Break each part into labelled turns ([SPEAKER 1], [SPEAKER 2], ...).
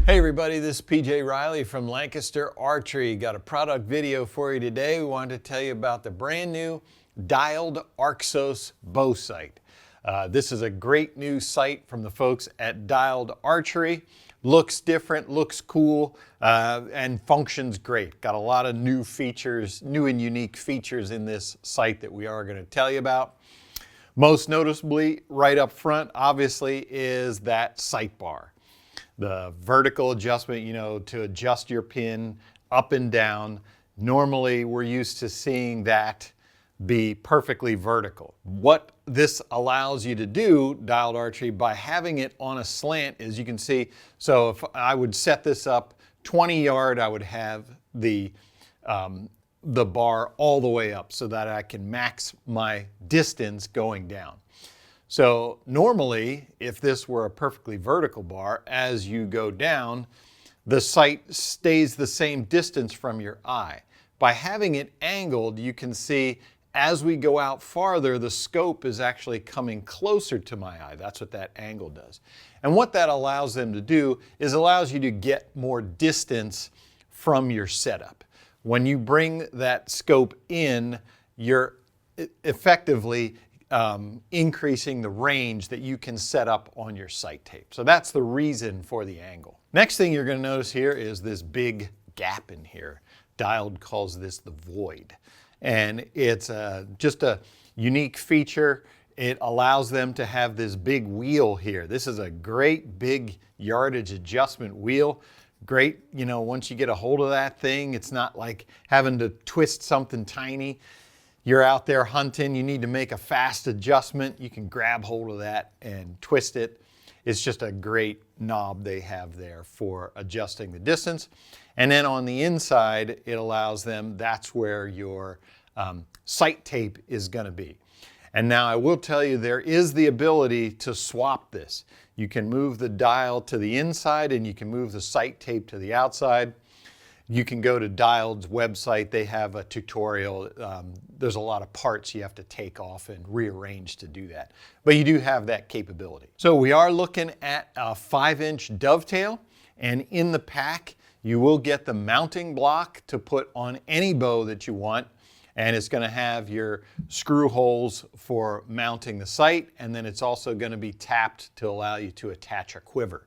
[SPEAKER 1] Hey everybody, this is PJ Riley from Lancaster Archery. Got a product video for you today. We wanted to tell you about the brand new Dialed Arxos bow sight. This is a great new sight from the folks at Dialed Archery. Looks different, looks cool, and functions great. Got a lot of new features, new and unique features in this sight that we are going to tell you about. Most noticeably, right up front, obviously, is that sight bar. The vertical adjustment, to adjust your pin up and down. Normally, we're used to seeing that be perfectly vertical. What this allows you to do, Dialed Archery, by having it on a slant, as you can see, so if I would set this up 20 yard, I would have the bar all the way up so that I can max my distance going down. So normally, if this were a perfectly vertical bar, as you go down, the sight stays the same distance from your eye. By having it angled, you can see as we go out farther, the scope is actually coming closer to my eye. That's what that angle does. And what that allows them to do is allows you to get more distance from your setup. When you bring that scope in, you're effectively increasing the range that you can set up on your sight tape. So that's the reason for the angle. Next thing you're going to notice here is this big gap in here. Dialed calls this the void. And it's just a unique feature. It allows them to have this big wheel here. This is a great big yardage adjustment wheel. Great, once you get a hold of that thing, it's not like having to twist something tiny. You're out there hunting, you need to make a fast adjustment, you can grab hold of that and twist it. It's just a great knob they have there for adjusting the distance. And then on the inside, it allows them, that's where your sight tape is gonna be. And now I will tell you, there is the ability to swap this. You can move the dial to the inside and you can move the sight tape to the outside. You can go to Dialed's website. They have a tutorial. There's a lot of parts you have to take off and rearrange to do that. But you do have that capability. So we are looking at a 5-inch dovetail. And in the pack, you will get the mounting block to put on any bow that you want. And it's going to have your screw holes for mounting the sight. And then it's also going to be tapped to allow you to attach a quiver.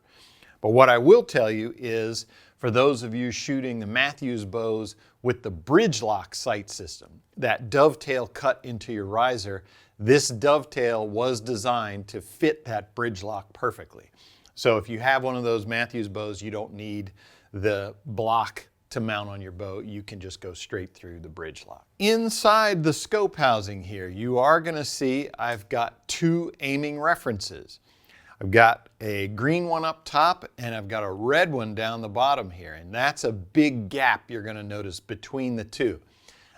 [SPEAKER 1] But what I will tell you is, for those of you shooting the Mathews bows with the Bridgelock sight system, that dovetail cut into your riser, this dovetail was designed to fit that Bridgelock perfectly. So if you have one of those Mathews bows, you don't need the block to mount on your bow. You can just go straight through the Bridgelock. Inside the scope housing here, you are going to see I've got two aiming references. I've got a green one up top and I've got a red one down the bottom here, and that's a big gap you're going to notice between the two.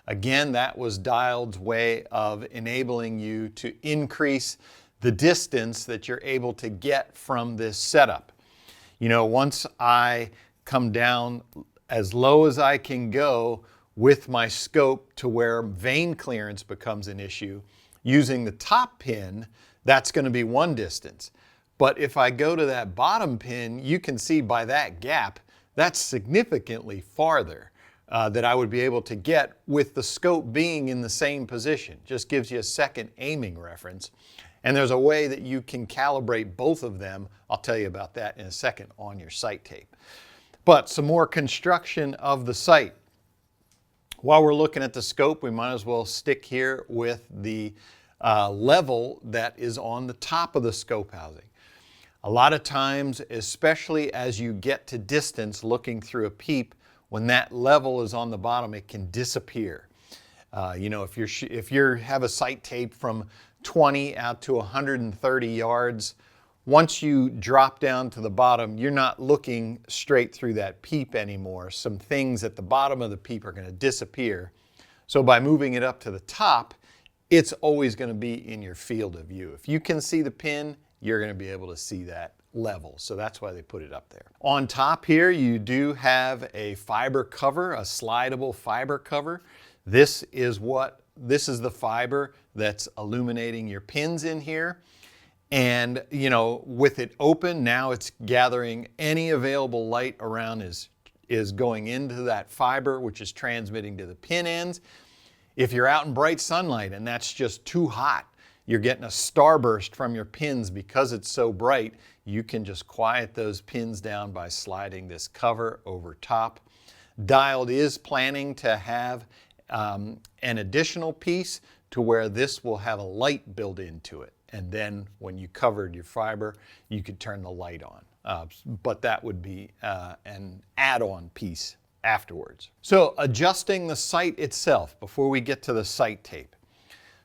[SPEAKER 1] Again, that was Dialed's way of enabling you to increase the distance that you're able to get from this setup. Once I come down as low as I can go with my scope to where vein clearance becomes an issue, using the top pin, that's going to be one distance. But if I go to that bottom pin, you can see by that gap, that's significantly farther that I would be able to get with the scope being in the same position. Just gives you a second aiming reference. And there's a way that you can calibrate both of them. I'll tell you about that in a second on your sight tape. But some more construction of the sight. While we're looking at the scope, we might as well stick here with the level that is on the top of the scope housing. A lot of times, especially as you get to distance looking through a peep, when that level is on the bottom, it can disappear. If you have a sight tape from 20 out to 130 yards, once you drop down to the bottom, you're not looking straight through that peep anymore. Some things at the bottom of the peep are going to disappear. So by moving it up to the top, it's always going to be in your field of view. If you can see the pin, you're going to be able to see that level. So that's why they put it up there. On top here, you do have a fiber cover, a slidable fiber cover. This is the fiber that's illuminating your pins in here. And, you know, with it open, now it's gathering any available light around is going into that fiber, which is transmitting to the pin ends. If you're out in bright sunlight and that's just too hot, you're getting a starburst from your pins because it's so bright, you can just quiet those pins down by sliding this cover over top. Dialed is planning to have an additional piece to where this will have a light built into it. And then when you covered your fiber, you could turn the light on. But that would be an add-on piece afterwards. So adjusting the sight itself before we get to the sight tape.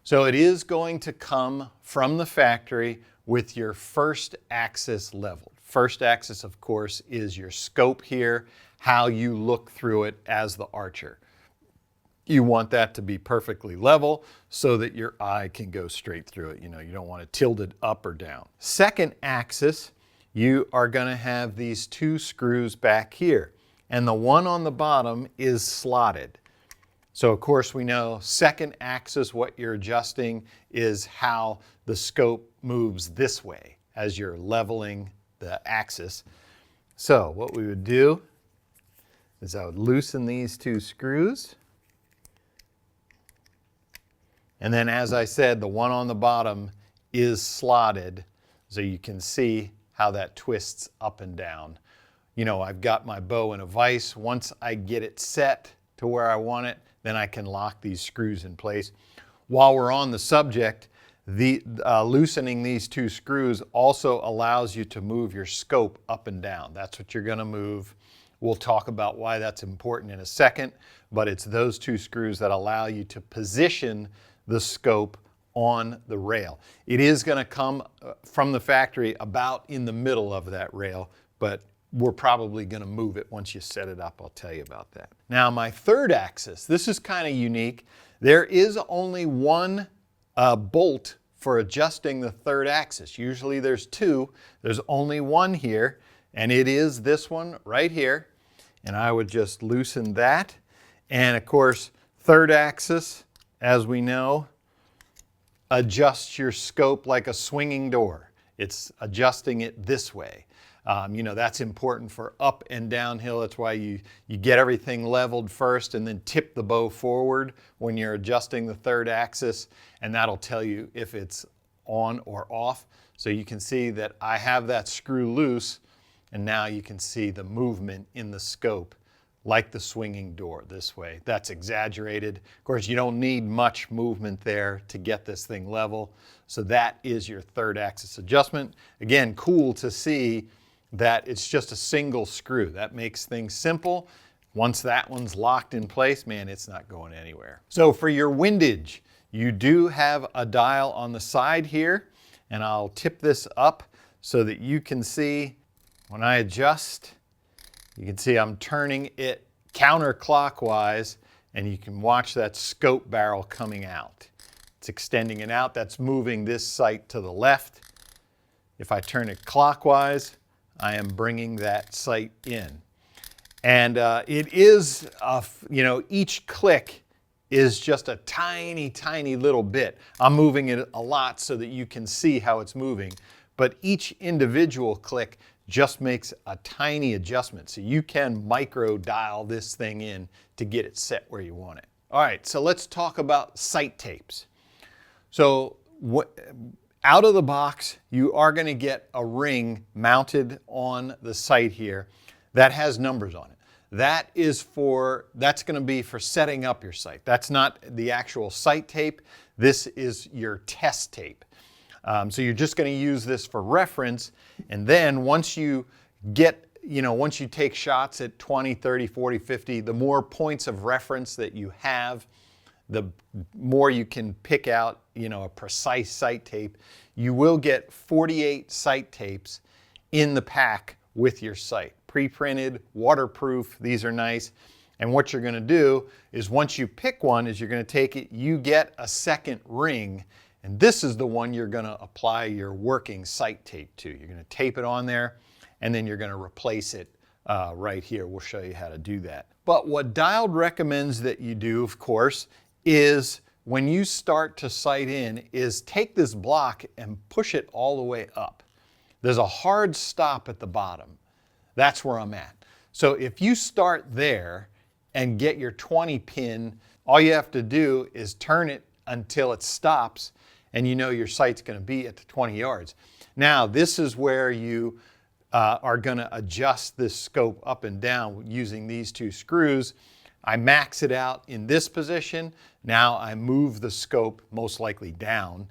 [SPEAKER 1] So it is going to come from the factory with your first axis leveled. First axis, of course, is your scope here, how you look through it as the archer. You want that to be perfectly level so that your eye can go straight through it. You know, you don't want to tilt it up or down. Second axis, you are going to have these two screws back here, and the one on the bottom is slotted. So of course we know second axis, what you're adjusting is how the scope moves this way as you're leveling the axis. So what we would do is I would loosen these two screws. And then, as I said, the one on the bottom is slotted, so you can see how that twists up and down. You know, I've got my bow in a vise. Once I get it set to where I want it, then I can lock these screws in place. While we're on the subject, loosening these two screws also allows you to move your scope up and down. That's what you're going to move. We'll talk about why that's important in a second, but it's those two screws that allow you to position the scope on the rail. It is going to come from the factory about in the middle of that rail, but we're probably going to move it once you set it up. I'll tell you about that. Now my third axis, this is kind of unique. There is only one bolt for adjusting the third axis. Usually there's two. There's only one here, and it is this one right here. And I would just loosen that. And of course, third axis, as we know, adjusts your scope like a swinging door. It's adjusting it this way. You know, that's important for up and downhill. That's why you get everything leveled first and then tip the bow forward when you're adjusting the third axis, and that'll tell you if it's on or off. So you can see that I have that screw loose, and now you can see the movement in the scope like the swinging door this way. That's exaggerated. Of course, you don't need much movement there to get this thing level. So that is your third axis adjustment. Again, cool to see that it's just a single screw. That makes things simple. Once that one's locked in place, man, it's not going anywhere. So for your windage, you do have a dial on the side here, and I'll tip this up so that you can see when I adjust. You can see I'm turning it counterclockwise, and you can watch that scope barrel coming out. It's extending it out. That's moving this sight to the left. If I turn it clockwise, I am bringing that sight in. And it is, you know, each click is just a tiny, tiny little bit. I'm moving it a lot so that you can see how it's moving, but each individual click just makes a tiny adjustment. So you can micro dial this thing in to get it set where you want it. All right, so let's talk about sight tapes. So out of the box, you are going to get a ring mounted on the sight here that has numbers on it. That's going to be for setting up your sight. That's not the actual sight tape. This is your test tape. So you're just going to use this for reference, and then once you get, once you take shots at 20, 30, 40, 50, the more points of reference that you have, the more you can pick out, a precise sight tape. You will get 48 sight tapes in the pack with your sight. Pre-printed, waterproof, these are nice. And what you're going to do is once you pick one, is you're going to take it, you get a second ring, and this is the one you're going to apply your working sight tape to. You're going to tape it on there, and then you're going to replace it right here. We'll show you how to do that. But what Dialed recommends that you do, of course, is when you start to sight in is take this block and push it all the way up. There's a hard stop at the bottom. That's where I'm at. So if you start there and get your 20 pin, all you have to do is turn it until it stops, and you know your sight's going to be at the 20 yards. Now this is where you are going to adjust this scope up and down using these two screws. I max it out in this position. Now I move the scope most likely down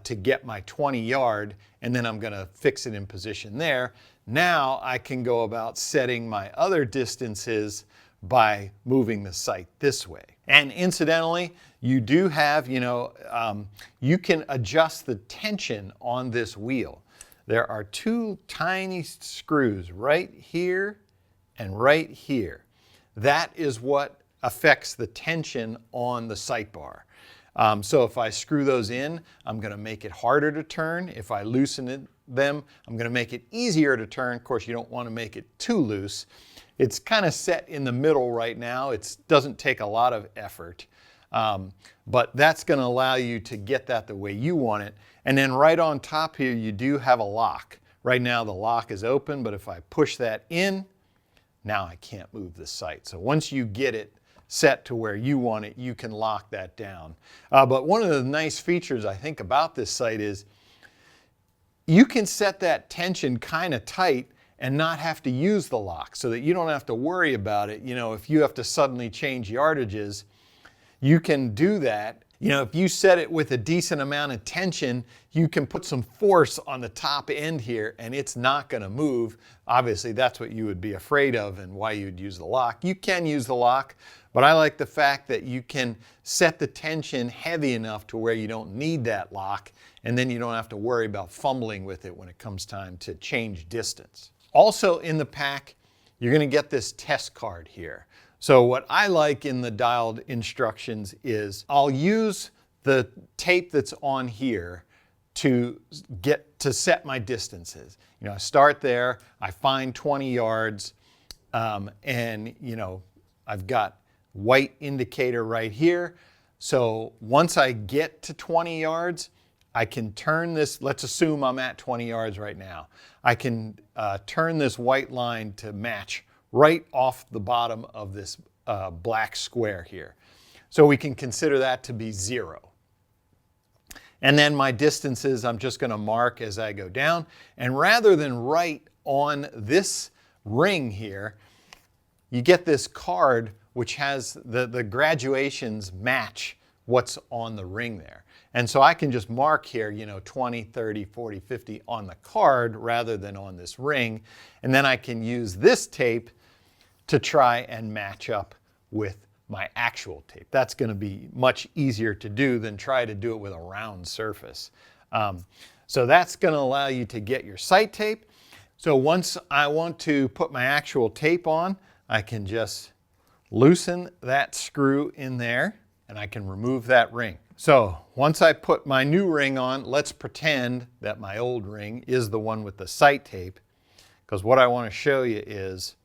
[SPEAKER 1] to get my 20 yard, and then I'm going to fix it in position there. Now I can go about setting my other distances by moving the sight this way. And incidentally, you do have, you can adjust the tension on this wheel. There are two tiny screws right here and right here. That is what affects the tension on the sight bar. So if I screw those in, I'm going to make it harder to turn. If I loosen them, I'm going to make it easier to turn. Of course, you don't want to make it too loose. It's kind of set in the middle right now. It doesn't take a lot of effort, but that's going to allow you to get that the way you want it. And then right on top here, you do have a lock. Right now the lock is open, but if I push that in, now I can't move the sight. So once you get it set to where you want it, you can lock that down. But one of the nice features I think about this sight is you can set that tension kind of tight and not have to use the lock, so that you don't have to worry about it. If you have to suddenly change yardages, you can do that. If you set it with a decent amount of tension, you can put some force on the top end here and it's not going to move. Obviously, that's what you would be afraid of and why you'd use the lock. You can use the lock, but I like the fact that you can set the tension heavy enough to where you don't need that lock, and then you don't have to worry about fumbling with it when it comes time to change distance. Also in the pack, you're going to get this test card here. So what I like in the dialed instructions is I'll use the tape that's on here to set my distances. I start there, I find 20 yards, and I've got white indicator right here. So once I get to 20 yards, I can turn this, let's assume I'm at 20 yards right now. I can turn this white line to match right off the bottom of this black square here. So we can consider that to be 0. And then my distances, I'm just going to mark as I go down. And rather than write on this ring here, you get this card which has the graduations match what's on the ring there. And so I can just mark here, 20, 30, 40, 50 on the card rather than on this ring. And then I can use this tape to try and match up with my actual tape. That's going to be much easier to do than try to do it with a round surface. So that's going to allow you to get your sight tape. So once I want to put my actual tape on, I can just loosen that screw in there and I can remove that ring. So once I put my new ring on, let's pretend that my old ring is the one with the sight tape, because what I want to show you is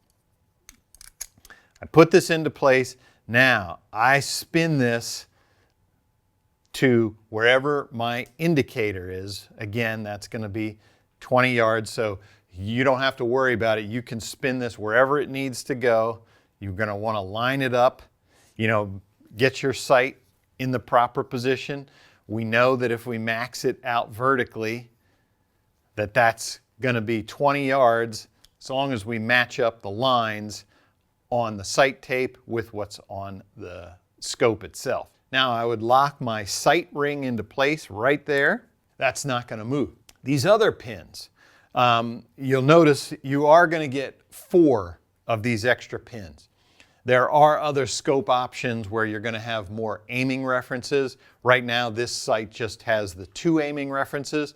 [SPEAKER 1] I put this into place. Now I spin this to wherever my indicator is. Again, that's going to be 20 yards, so you don't have to worry about it. You can spin this wherever it needs to go. You're going to want to line it up, get your sight in the proper position. We know that if we max it out vertically, that's going to be 20 yards as long as we match up the lines on the sight tape with what's on the scope itself. Now I would lock my sight ring into place right there. That's not going to move. These other pins, you'll notice you are going to get 4 of these extra pins. There are other scope options where you're going to have more aiming references. Right now this sight just has the 2 aiming references.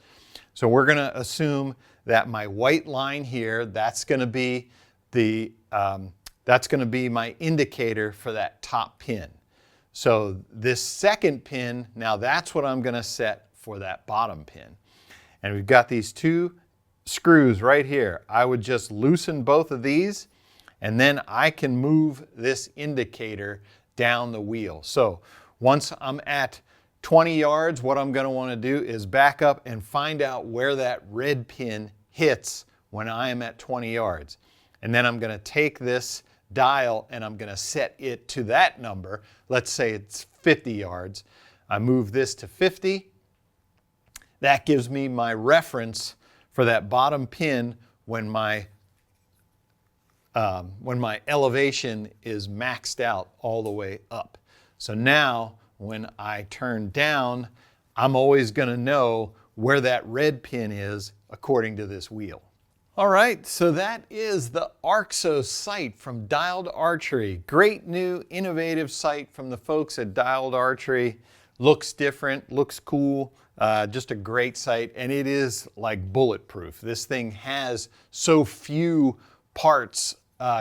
[SPEAKER 1] So we're going to assume that my white line here, that's going to be my indicator for that top pin. So this second pin, now that's what I'm going to set for that bottom pin. And we've got these 2 screws right here. I would just loosen both of these, and then I can move this indicator down the wheel. So once I'm at 20 yards, what I'm going to want to do is back up and find out where that red pin hits when I am at 20 yards. And then I'm going to take this dial and I'm going to set it to that number. Let's say it's 50 yards. I move this to 50. That gives me my reference for that bottom pin when my elevation is maxed out all the way up. So now when I turn down, I'm always going to know where that red pin is according to this wheel. All right, so that is the Arxos sight from Dialed Archery. Great new innovative sight from the folks at Dialed Archery. Looks different, looks cool, just a great sight, and it is like bulletproof. This thing has so few parts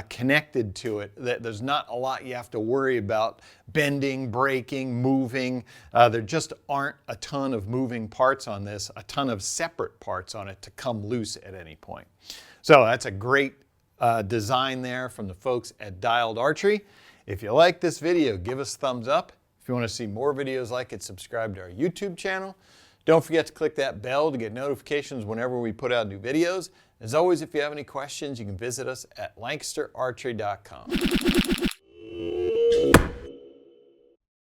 [SPEAKER 1] connected to it that there's not a lot you have to worry about bending, breaking, moving. There just aren't a ton of moving parts on this, a ton of separate parts on it to come loose at any point. So that's a great design there from the folks at Dialed Archery. If you like this video, give us a thumbs up. If you want to see more videos like it, subscribe to our YouTube channel. Don't forget to click that bell to get notifications whenever we put out new videos. As always, if you have any questions, you can visit us at lancasterarchery.com.